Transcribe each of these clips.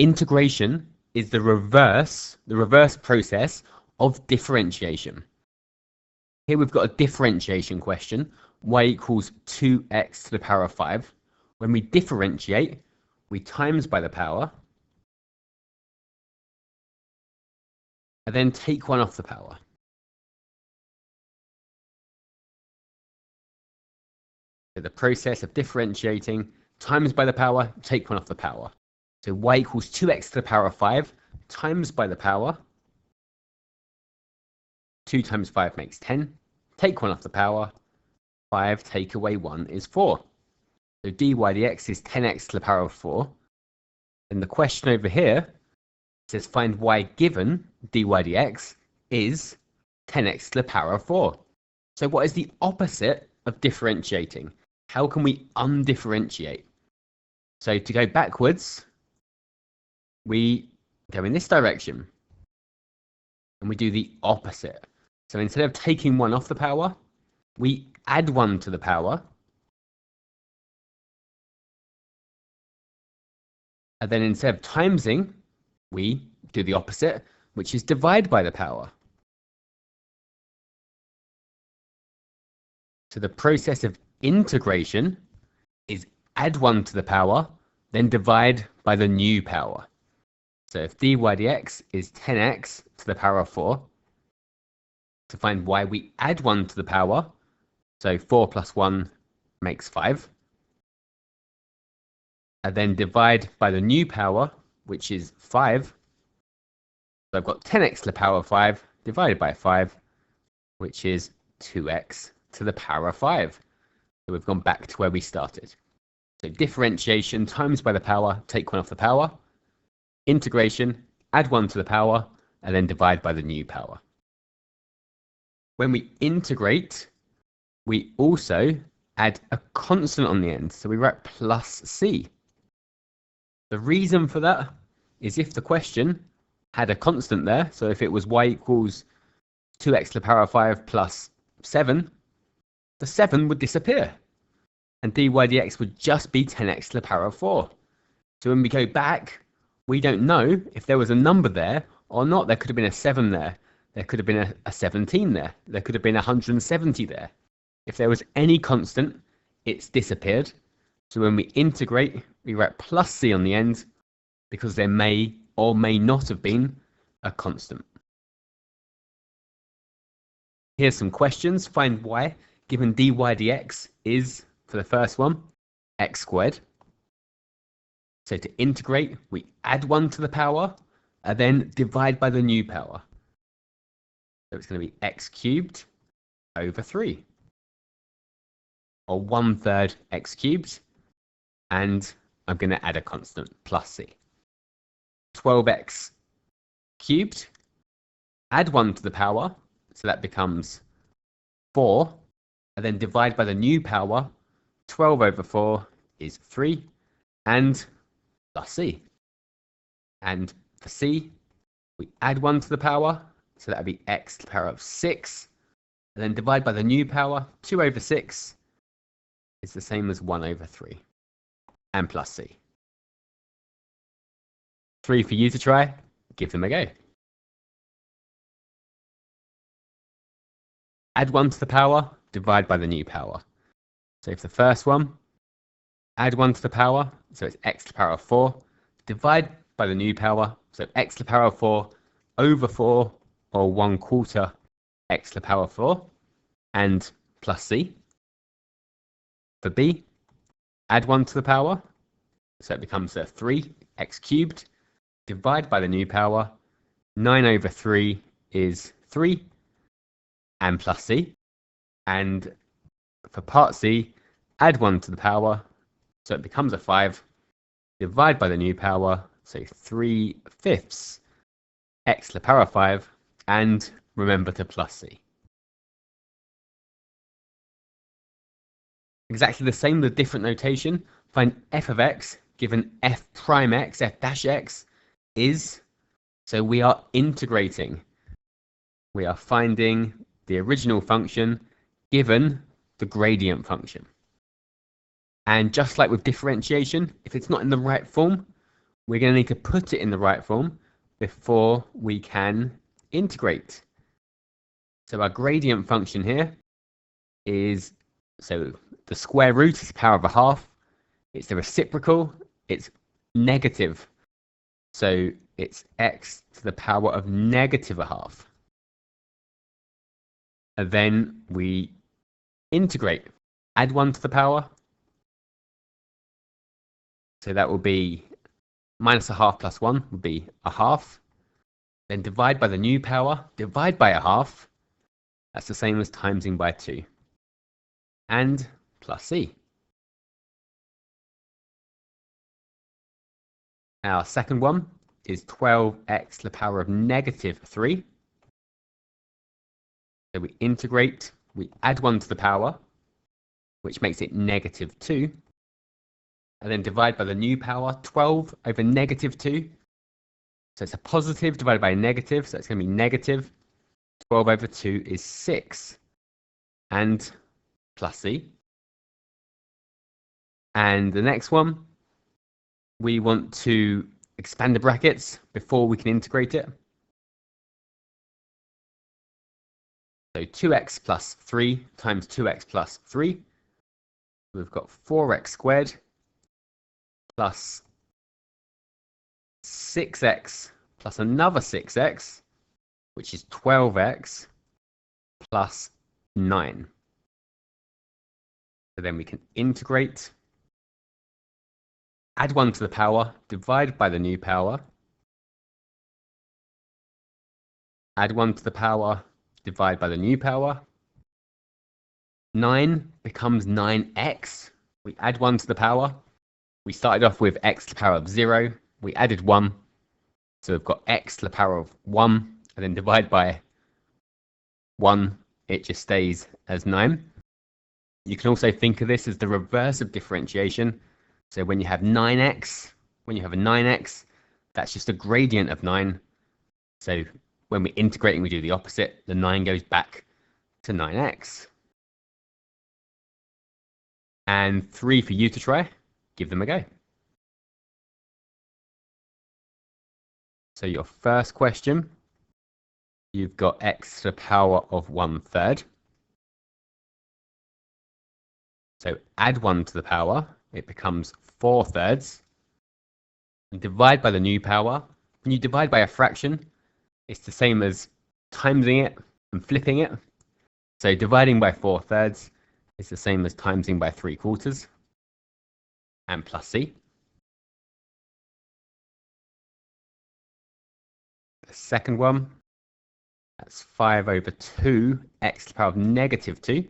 integration is the reverse process of differentiation. Here we've got a differentiation question, y equals 2x to the power of 5. When we differentiate, we times by the power, and then take one off the power. So the process of differentiating, times by the power, take one off the power. So y equals 2x to the power of 5 times by the power. 2 times 5 makes 10. Take one off the power. 5 take away 1 is 4. So dy dx is 10x to the power of 4. And the question over here says find y given dy dx is 10x to the power of 4. So what is the opposite of differentiating? How can we undifferentiate? So to go backwards, we go in this direction and we do the opposite. So instead of taking 1 off the power, we add 1 to the power. And then instead of timesing, we do the opposite, which is divide by the power. So the process of integration is add 1 to the power, then divide by the new power. So if dy dx is 10x to the power of 4, to find y, we add 1 to the power. So 4 plus 1 makes 5. And then divide by the new power, which is 5. So I've got 10x to the power of 5 divided by 5, which is 2x to the power of 5. So we've gone back to where we started. So differentiation, times by the power, take 1 off the power. Integration, add 1 to the power, and then divide by the new power. When we integrate, we also add a constant on the end. So we write plus c. The reason for that is if the question had a constant there, so if it was y equals 2x to the power of 5 plus 7, the 7 would disappear. And dy dx would just be 10x to the power of 4. So when we go back, we don't know if there was a number there or not. There could have been a 7 there. There could have been a 17 there. There could have been 170 there. If there was any constant, it's disappeared. So when we integrate, we write plus c on the end because there may or may not have been a constant. Here's some questions. Find y given dy dx is, for the first one, x squared. So to integrate, we add 1 to the power and then divide by the new power. So it's going to be x cubed over 3. Or 1/3 x cubed. And I'm going to add a constant, plus c. 12x cubed. Add 1 to the power. So that becomes 4. And then divide by the new power. 12 over 4 is 3. And plus c. And for c, we add 1 to the power. So that would be x to the power of 6. And then divide by the new power. 2 over 6 is the same as 1 over 3. And plus c. 3 for you to try. Give them a go. Add 1 to the power. Divide by the new power. So for the first one, add 1 to the power. So it's x to the power of 4. Divide by the new power. So x to the power of 4 over 4, or 1/4 x to the power of 4, and plus c. For b, add 1 to the power. So it becomes 3x cubed. Divide by the new power. 9 over 3 is 3, and plus c. And for part c, add 1 to the power. So it becomes a 5. Divide by the new power. So 3/5 x to the power of 5. And remember to plus c. Exactly the same with different notation. Find f of x given f prime x, f dash x is. So we are integrating. We are finding the original function given the gradient function. And just like with differentiation, if it's not in the right form, we're going to need to put it in the right form before we can integrate. So our gradient function here is, so the square root is the power of a half. It's the reciprocal. It's negative. So it's x to the power of negative a half. And then we integrate. Add 1 to the power. So that will be minus a half plus 1 would be a half. Then divide by the new power. Divide by a half. That's the same as timesing by 2. And plus c. Our second one is 12x to the power of negative 3. So we integrate, we add 1 to the power, which makes it negative 2. And then divide by the new power, 12 over negative 2. So it's a positive divided by a negative, so it's going to be negative. 12 over 2 is 6. And plus c. And the next one, we want to expand the brackets before we can integrate it. So 2x plus 3 times 2x plus 3. We've got 4x squared plus 6x plus another 6x, which is 12x plus 9. So then we can integrate, add 1 to the power, divide by the new power, add 1 to the power, divide by the new power. 9 becomes 9x. We add 1 to the power. We started off with x to the power of 0. We added 1. So we've got x to the power of 1. And then divide by 1. It just stays as 9. You can also think of this as the reverse of differentiation. So when you have 9x, when you have a 9x, that's just a gradient of 9. So when we're integrating, we do the opposite. The 9 goes back to 9x. And 3 for you to try. Give them a go. So your first question, you've got x to the power of 1/3. So add 1 to the power, it becomes 4/3. And divide by the new power. When you divide by a fraction, it's the same as timesing it and flipping it. So dividing by 4/3 is the same as timesing by 3/4. And plus c. The second one, that's 5 over 2 x to the power of negative 2.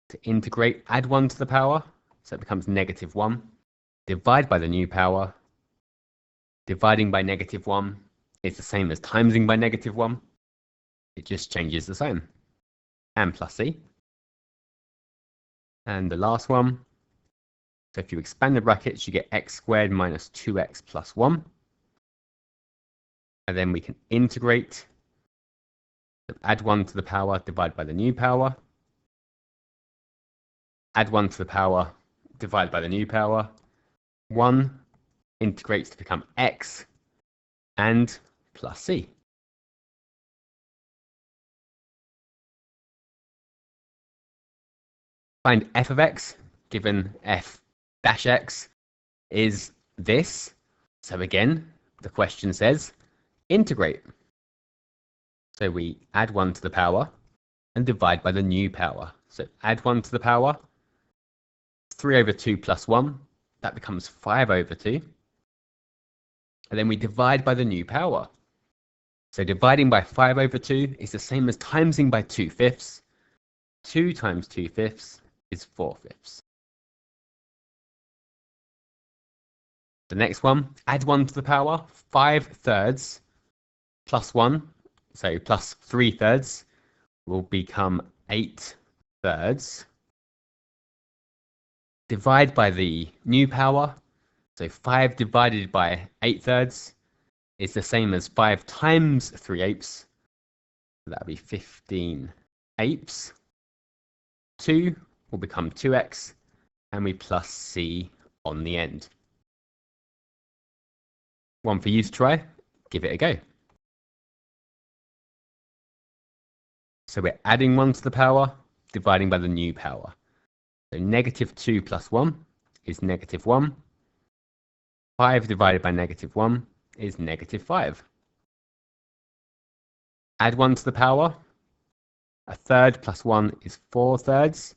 To integrate, add 1 to the power, so it becomes negative 1. Divide by the new power. Dividing by negative 1 is the same as timesing by negative 1. It just changes the sign. And plus c. And the last one, so if you expand the brackets, you get x squared minus 2x plus 1. And then we can integrate, add 1 to the power, divide by the new power. Add 1 to the power, divide by the new power. 1 integrates to become x, and plus c. Find f of x, given f dash x is this. So again, the question says, integrate. So we add 1 to the power and divide by the new power. So add 1 to the power, 3 over 2 plus 1, that becomes 5 over 2. And then we divide by the new power. So dividing by 5 over 2 is the same as timesing by 2/5. 2 times 2/5 is 4/5. The next one, add 1 to the power, 5/3 plus 1, so plus 3/3 will become 8/3. Divide by the new power, so 5 divided by 8/3 is the same as 5 times 3/8. So that would be 15/8. 2 will become 2x, and we plus c on the end. One for you to try. Give it a go. So we're adding 1 to the power, dividing by the new power. So -2 plus 1 is -1. 5 divided by -1 is -5. Add 1 to the power. 1/3 plus 1 is 4/3.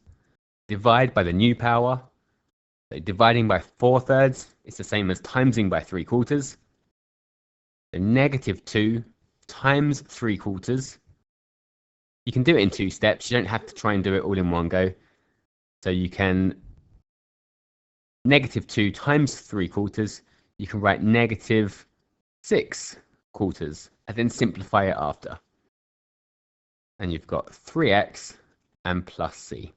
Divide by the new power. So dividing by 4/3 is the same as timesing by 3/4. So -2 times 3/4. You can do it in 2 steps. You don't have to try and do it all in one go. So you can -2 times 3/4. You can write -6/4 and then simplify it after. And you've got 3x and plus c.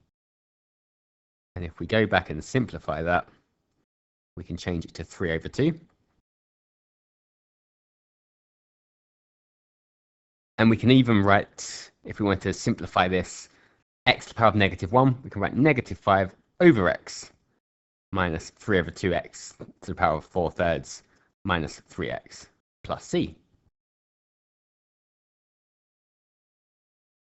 And if we go back and simplify that, we can change it to 3/2. And we can even write, if we want to simplify this, x to the power of -1, we can write -5 over x minus 3/2x to the power of 4/3 minus 3x plus c.